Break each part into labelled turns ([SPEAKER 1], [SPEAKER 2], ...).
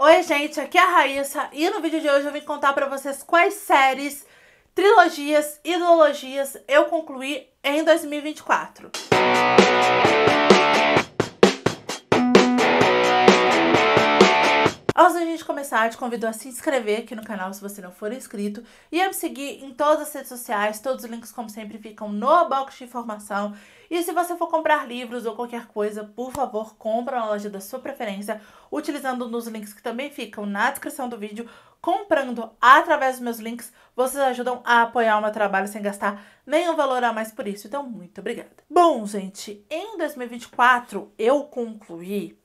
[SPEAKER 1] Oi gente, aqui é a Raíssa e no vídeo de hoje eu vim contar pra vocês quais séries, trilogias e duologias eu concluí em 2024. Antes da gente começar, eu te convido a se inscrever aqui no canal se você não for inscrito e a me seguir em todas as redes sociais. Todos os links, como sempre, ficam no box de informação. E se você for comprar livros ou qualquer coisa, por favor, compra na loja da sua preferência, utilizando nos links que também ficam na descrição do vídeo. Comprando através dos meus links, vocês ajudam a apoiar o meu trabalho sem gastar nenhum valor a mais por isso. Então, muito obrigada. Bom, gente, em 2024 eu concluí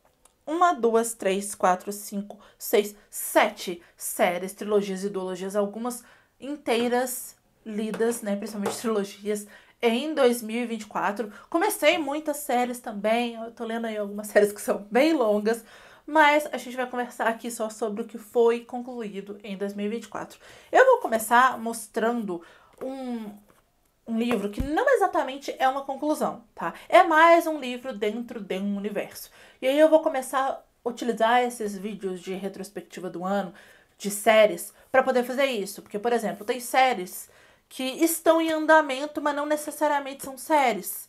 [SPEAKER 1] 7 séries, trilogias e duologias, algumas inteiras lidas, né, principalmente trilogias, em 2024. Comecei muitas séries também, eu tô lendo aí algumas séries que são bem longas, mas a gente vai conversar aqui só sobre o que foi concluído em 2024. Eu vou começar mostrando um livro que não exatamente é uma conclusão, tá? É mais um livro dentro de um universo. E aí eu vou começar a utilizar esses vídeos de retrospectiva do ano, de séries, para poder fazer isso. Porque, por exemplo, tem séries que estão em andamento, mas não necessariamente são séries.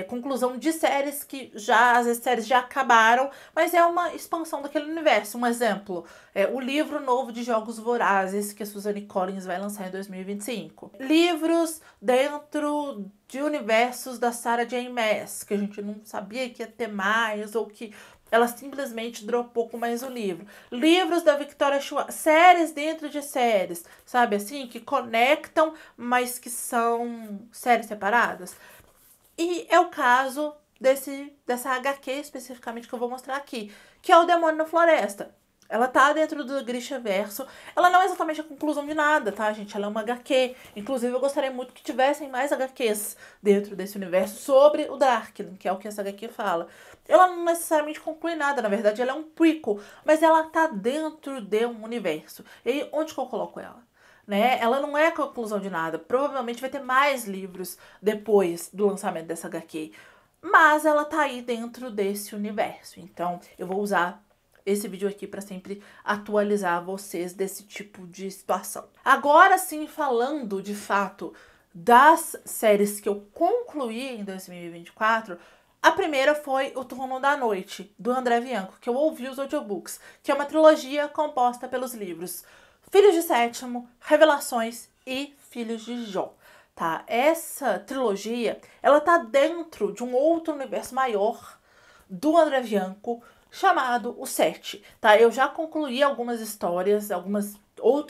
[SPEAKER 1] Conclusão de séries que já, às vezes, séries já acabaram, mas é uma expansão daquele universo. Um exemplo, o livro novo de Jogos Vorazes, que a Suzanne Collins vai lançar em 2025. Livros dentro de universos da Sarah J. Maas, que a gente não sabia que ia ter mais, ou que ela simplesmente dropou com mais um livro. Livros da Victoria Schwartz, séries dentro de séries, sabe assim? Que conectam, mas que são séries separadas. E é o caso dessa HQ especificamente que eu vou mostrar aqui, que é O Demônio na Floresta. Ela tá dentro do Grishaverso. Ela não é exatamente a conclusão de nada, tá, gente? Ela é uma HQ. Inclusive, eu gostaria muito que tivessem mais HQs dentro desse universo sobre o Darkling, que é o que essa HQ fala. Ela não necessariamente conclui nada, na verdade, ela é um prequel, mas ela tá dentro de um universo. E aí, onde que eu coloco ela? Né? Ela não é a conclusão de nada. Provavelmente vai ter mais livros depois do lançamento dessa HQ. Mas ela tá aí dentro desse universo. Então, eu vou usar esse vídeo aqui para sempre atualizar vocês desse tipo de situação. Agora sim, falando de fato das séries que eu concluí em 2024, a primeira foi O Turno da Noite, do André Bianco, que eu ouvi os audiobooks, que é uma trilogia composta pelos livros Filhos de Sétimo, Revelações e Filhos de Jó. Tá? Essa trilogia, ela tá dentro de um outro universo maior do André Bianco, chamado O Sete, tá? Eu já concluí algumas histórias,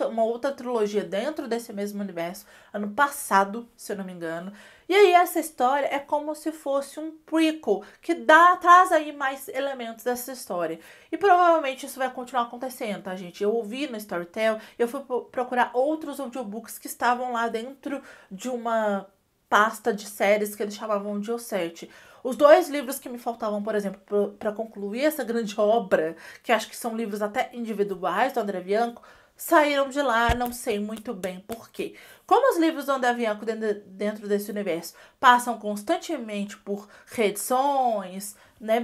[SPEAKER 1] uma outra trilogia dentro desse mesmo universo, ano passado, se eu não me engano. E aí essa história é como se fosse um prequel, que traz aí mais elementos dessa história. E provavelmente isso vai continuar acontecendo, tá, gente? Eu ouvi no Storytel, eu fui procurar outros audiobooks que estavam lá dentro de uma pasta de séries que eles chamavam de O7. Os dois livros que me faltavam, por exemplo, para concluir essa grande obra, que acho que são livros até individuais do André Bianco, saíram de lá, não sei muito bem por quê. Como os livros do André Bianco dentro desse universo passam constantemente por reedições, né?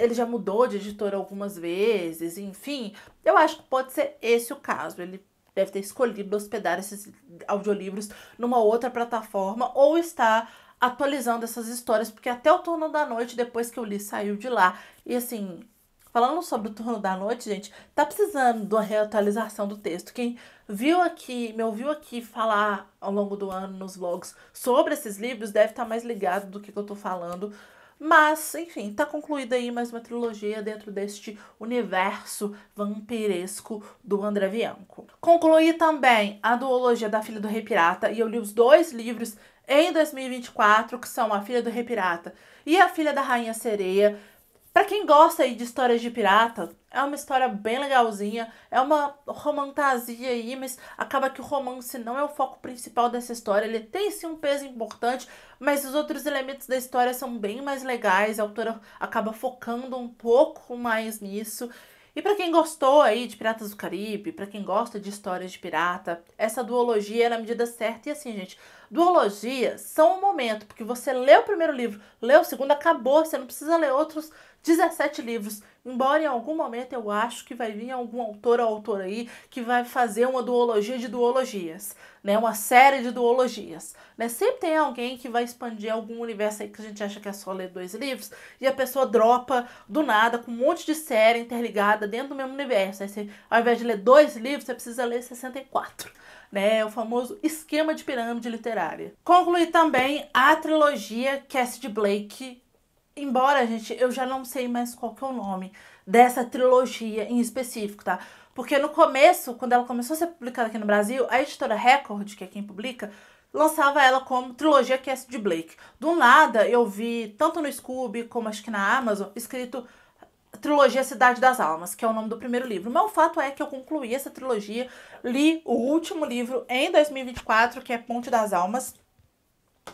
[SPEAKER 1] Ele já mudou de editora algumas vezes, enfim, eu acho que pode ser esse o caso. Ele deve ter escolhido hospedar esses audiolivros numa outra plataforma ou está atualizando essas histórias, porque até O Turno da Noite, depois que eu li, saiu de lá. E assim, falando sobre O Turno da Noite, gente, tá precisando de uma reatualização do texto. Quem viu aqui, me ouviu aqui falar ao longo do ano nos vlogs sobre esses livros, deve estar mais ligado do que eu tô falando. Mas, enfim, tá concluída aí mais uma trilogia dentro deste universo vampiresco do André Bianco. Concluí também a duologia da Filha do Rei Pirata, e eu li os dois livros em 2024, que são A Filha do Rei Pirata e A Filha da Rainha Sereia. Pra quem gosta aí de histórias de pirata, é uma história bem legalzinha, é uma romantasia aí, mas acaba que o romance não é o foco principal dessa história. Ele tem sim um peso importante, mas os outros elementos da história são bem mais legais, a autora acaba focando um pouco mais nisso. E pra quem gostou aí de Piratas do Caribe, pra quem gosta de histórias de pirata, essa duologia é na medida certa. E assim, gente, duologias são um momento, porque você lê o primeiro livro, lê o segundo, acabou, você não precisa ler outros 17 livros. Embora em algum momento eu acho que vai vir algum autor ou autor aí que vai fazer uma duologia de duologias, né? Uma série de duologias, né? Sempre tem alguém que vai expandir algum universo aí que a gente acha que é só ler 2 livros e a pessoa dropa do nada com um monte de série interligada dentro do mesmo universo. Aí você, ao invés de ler 2 livros, você precisa ler 64. Né, o famoso esquema de pirâmide literária. Concluí também a trilogia Cassidy Blake. Embora, gente, eu já não sei mais qual que é o nome dessa trilogia em específico, tá? Porque no começo, quando ela começou a ser publicada aqui no Brasil, a editora Record, que é quem publica, lançava ela como trilogia Cassidy Blake. Do nada, eu vi, tanto no Scooby como acho que na Amazon, escrito trilogia Cidade das Almas, que é o nome do primeiro livro. Mas o fato é que eu concluí essa trilogia, li o último livro em 2024, que é Ponte das Almas,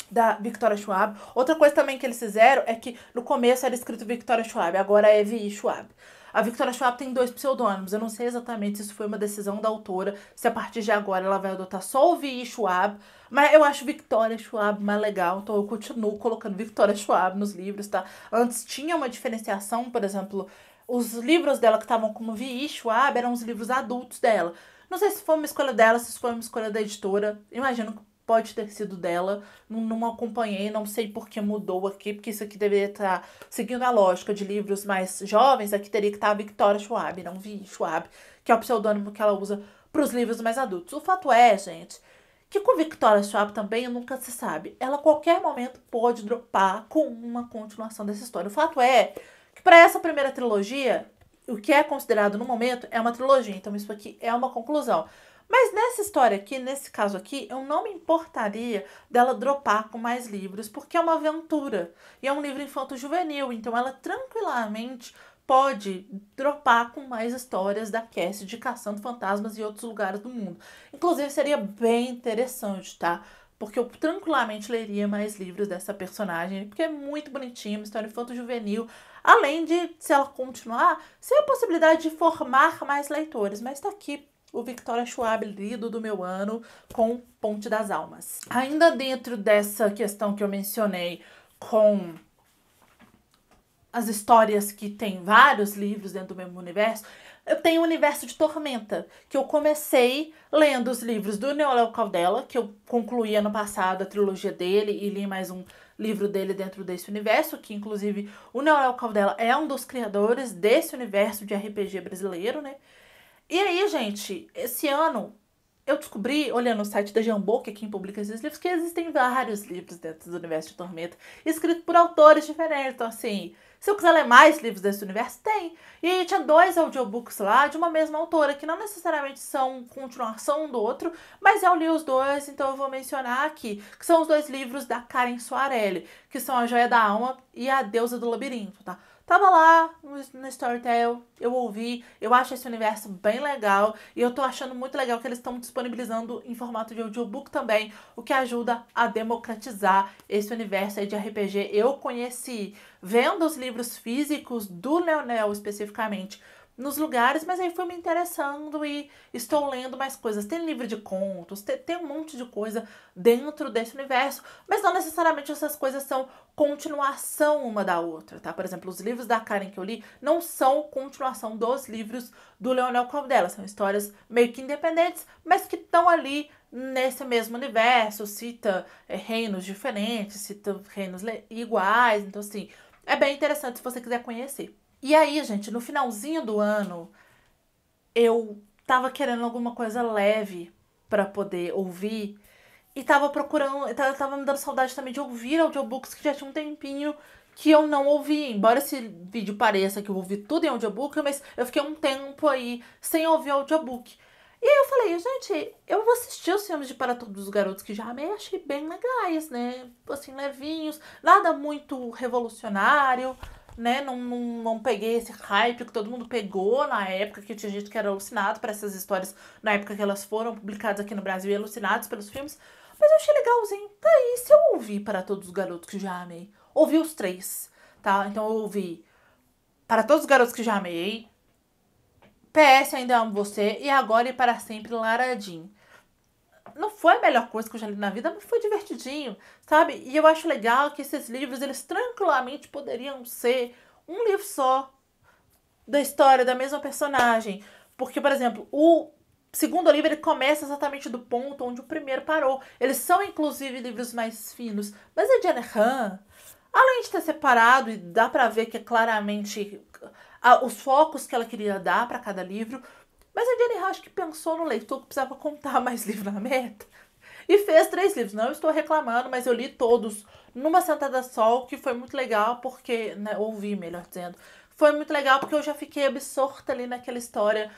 [SPEAKER 1] da Victoria Schwab. Outra coisa também que eles fizeram é que no começo era escrito Victoria Schwab, agora é V.I. Schwab. A Victoria Schwab tem 2 pseudônimos. Eu não sei exatamente se isso foi uma decisão da autora, se a partir de agora ela vai adotar só o V.I. Schwab, mas eu acho Victoria Schwab mais legal, então eu continuo colocando Victoria Schwab nos livros, tá? Antes tinha uma diferenciação, por exemplo, os livros dela que estavam como V.I. Schwab eram os livros adultos dela. Não sei se foi uma escolha dela, se foi uma escolha da editora. Imagino que pode ter sido dela, não acompanhei, não sei por que mudou aqui, porque isso aqui deveria estar seguindo a lógica de livros mais jovens, aqui teria que estar a Victoria Schwab, não Vi Schwab, que é o pseudônimo que ela usa para os livros mais adultos. O fato é, gente, que com Victoria Schwab também nunca se sabe. Ela a qualquer momento pode dropar com uma continuação dessa história. O fato é que para essa primeira trilogia, o que é considerado no momento é uma trilogia, então isso aqui é uma conclusão. Mas nessa história aqui, nesse caso aqui, eu não me importaria dela dropar com mais livros, porque é uma aventura. E é um livro infanto-juvenil, então ela tranquilamente pode dropar com mais histórias da Cassie de caçando fantasmas em outros lugares do mundo. Inclusive, seria bem interessante, tá? Porque eu tranquilamente leria mais livros dessa personagem, porque é muito bonitinho, uma história infanto-juvenil. Além de, se ela continuar, ser a possibilidade de formar mais leitores. Mas tá aqui o Victoria Schwab, lido do meu ano, com Ponte das Almas. Ainda dentro dessa questão que eu mencionei, com as histórias que tem vários livros dentro do mesmo universo, eu tenho o Universo de Tormenta, que eu comecei lendo os livros do Neoléu Caldela, que eu concluí ano passado a trilogia dele e li mais um livro dele dentro desse universo, que inclusive o Neoléu Caldela é um dos criadores desse universo de RPG brasileiro, né? E aí, gente, esse ano eu descobri, olhando o site da Jambô, que é quem publica esses livros, que existem vários livros dentro do Universo de Tormenta, escritos por autores diferentes. Então, assim, se eu quiser ler mais livros desse universo, tem. E aí tinha 2 audiobooks lá de uma mesma autora, que não necessariamente são continuação um do outro, mas eu li os 2, então eu vou mencionar aqui, que são os 2 livros da Karen Soarelli, que são A Joia da Alma e A Deusa do Labirinto, tá? Tava lá no Storytel, eu ouvi, eu acho esse universo bem legal e eu tô achando muito legal que eles estão disponibilizando em formato de audiobook também, o que ajuda a democratizar esse universo aí de RPG. Eu conheci vendo os livros físicos do Leonel especificamente nos lugares, mas aí fui me interessando e estou lendo mais coisas. Tem livro de contos, tem um monte de coisa dentro desse universo, mas não necessariamente essas coisas são continuação uma da outra, tá? Por exemplo, os livros da Karen que eu li não são continuação dos livros do Leonel Caldela, são histórias meio que independentes, mas que estão ali nesse mesmo universo, cita reinos diferentes, cita reinos iguais, então assim, é bem interessante se você quiser conhecer. E aí, gente, no finalzinho do ano, eu tava querendo alguma coisa leve pra poder ouvir e tava procurando, tava me dando saudade também de ouvir audiobooks que já tinha um tempinho que eu não ouvi. Embora esse vídeo pareça que eu ouvi tudo em audiobook, mas eu fiquei um tempo aí sem ouvir audiobook. E aí eu falei, gente, eu vou assistir os filmes de Para Todos os Garotos que já amei, achei bem legais, né? Assim, levinhos, nada muito revolucionário, né? Não peguei esse hype que todo mundo pegou na época, que tinha gente que era alucinado por essas histórias na época que elas foram publicadas aqui no Brasil e alucinados pelos filmes. Mas eu achei legalzinho. Tá aí, se eu ouvi Para Todos os Garotos que já amei, ouvi os 3, tá? Então eu ouvi Para Todos os Garotos que já amei, PS Ainda Amo Você e Agora e Para Sempre Lara Jean. Não foi a melhor coisa que eu já li na vida, mas foi divertidinho, sabe? E eu acho legal que esses livros, eles tranquilamente poderiam ser um livro só da história da mesma personagem. Porque, por exemplo, o segundo livro ele começa exatamente do ponto onde o primeiro parou. Eles são, inclusive, livros mais finos. Mas a Jenny Han, além de ter separado, e dá pra ver que é claramente os focos que ela queria dar pra cada livro, mas a Jenny Han acho que pensou no leitor que precisava contar mais livro na meta. E fez 3 livros. Não estou reclamando, mas eu li todos numa sentada só, o que foi muito legal, porque... Né, ouvi, melhor dizendo. Foi muito legal porque eu já fiquei absorta ali naquela história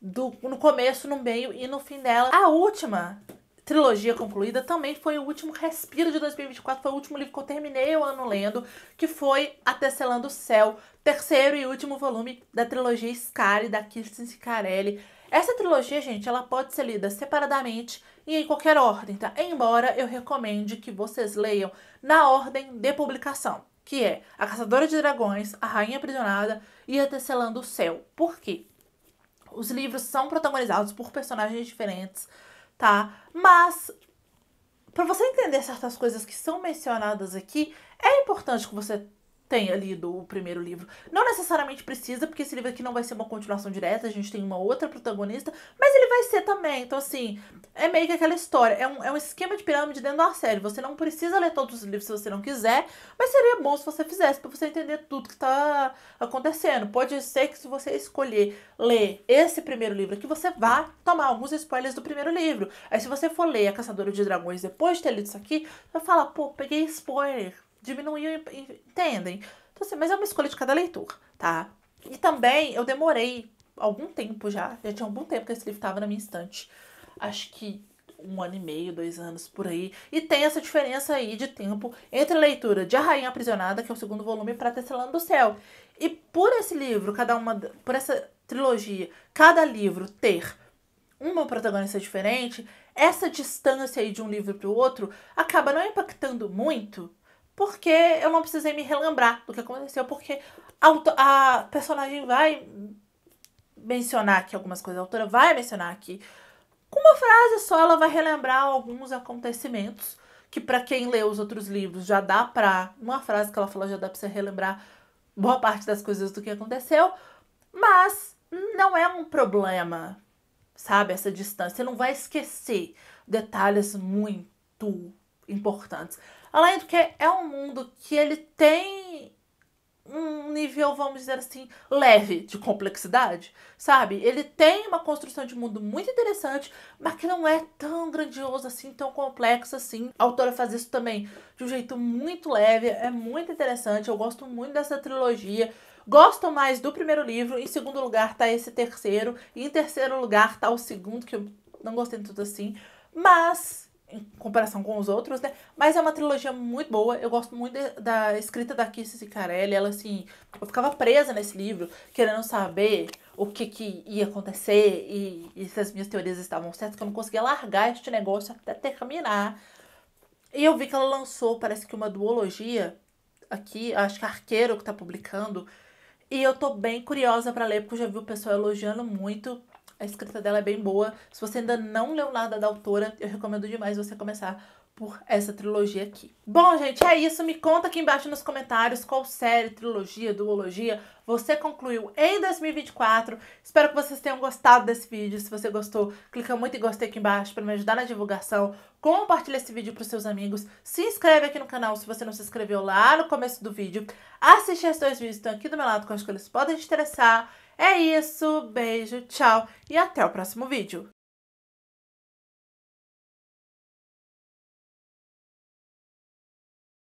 [SPEAKER 1] no começo, no meio e no fim dela. A última trilogia concluída também foi o último respiro de 2024. Foi o último livro que eu terminei o ano lendo, que foi A Tecelando o Céu, terceiro e último volume da trilogia Scary, da Kirsten Ciccarelli. Essa trilogia, gente, ela pode ser lida separadamente e em qualquer ordem, tá? Embora eu recomende que vocês leiam na ordem de publicação, que é A Caçadora de Dragões, A Rainha Aprisionada e A Tecelando o Céu. Por quê? Os livros são protagonizados por personagens diferentes, tá? Mas, para você entender certas coisas que são mencionadas aqui, é importante que você tenha lido o primeiro livro. Não necessariamente precisa, porque esse livro aqui não vai ser uma continuação direta, a gente tem uma outra protagonista, mas ele vai ser também. Então, assim, é meio que aquela história. É um esquema de pirâmide dentro da série. Você não precisa ler todos os livros se você não quiser, mas seria bom se você fizesse, pra você entender tudo que tá acontecendo. Pode ser que se você escolher ler esse primeiro livro aqui, você vá tomar alguns spoilers do primeiro livro. Aí, se você for ler A Caçadora de Dragões depois de ter lido isso aqui, você vai falar, pô, peguei spoiler. Diminuiu, entendem? Então, assim, mas é uma escolha de cada leitor, tá? E também eu demorei algum tempo já tinha algum tempo que esse livro estava na minha estante. Acho que 1 ano e meio, 2 anos, por aí. E tem essa diferença aí de tempo entre a leitura de A Rainha Aprisionada, que é o segundo volume, para Tecelando do Céu. E por esse livro, por essa trilogia, cada livro ter uma protagonista diferente, essa distância aí de um livro para o outro acaba não impactando muito, porque eu não precisei me relembrar do que aconteceu, porque a personagem vai mencionar aqui algumas coisas, a autora vai mencionar aqui. Com uma frase só, ela vai relembrar alguns acontecimentos, que pra quem lê os outros livros já dá pra... Uma frase que ela falou já dá pra você relembrar boa parte das coisas do que aconteceu, mas não é um problema, sabe, essa distância. Você não vai esquecer detalhes muito importantes. Além do que é um mundo que ele tem um nível, vamos dizer assim, leve de complexidade, sabe? Ele tem uma construção de mundo muito interessante, mas que não é tão grandioso assim, tão complexo assim. A autora faz isso também de um jeito muito leve, é muito interessante, eu gosto muito dessa trilogia. Gosto mais do primeiro livro, em segundo lugar tá esse terceiro, e em terceiro lugar tá o segundo, que eu não gostei tanto assim, mas... em comparação com os outros, né? Mas é uma trilogia muito boa. Eu gosto muito da escrita da Kirsten Ciccarelli. Ela, assim... Eu ficava presa nesse livro, querendo saber o que ia acontecer e se as minhas teorias estavam certas, que eu não conseguia largar este negócio até terminar. E eu vi que ela lançou, parece que uma duologia aqui, acho que a Arqueiro que tá publicando. E eu tô bem curiosa pra ler, porque eu já vi o pessoal elogiando muito. A escrita dela é bem boa. Se você ainda não leu nada da autora, eu recomendo demais você começar por essa trilogia aqui. Bom, gente, é isso. Me conta aqui embaixo nos comentários qual série, trilogia, duologia você concluiu em 2024. Espero que vocês tenham gostado desse vídeo. Se você gostou, clica muito em gostei aqui embaixo para me ajudar na divulgação. Compartilha esse vídeo para os seus amigos. Se inscreve aqui no canal se você não se inscreveu lá no começo do vídeo. Assiste esses 2 vídeos que estão aqui do meu lado, que eu acho que eles podem te interessar. É isso, beijo, tchau e até o próximo vídeo.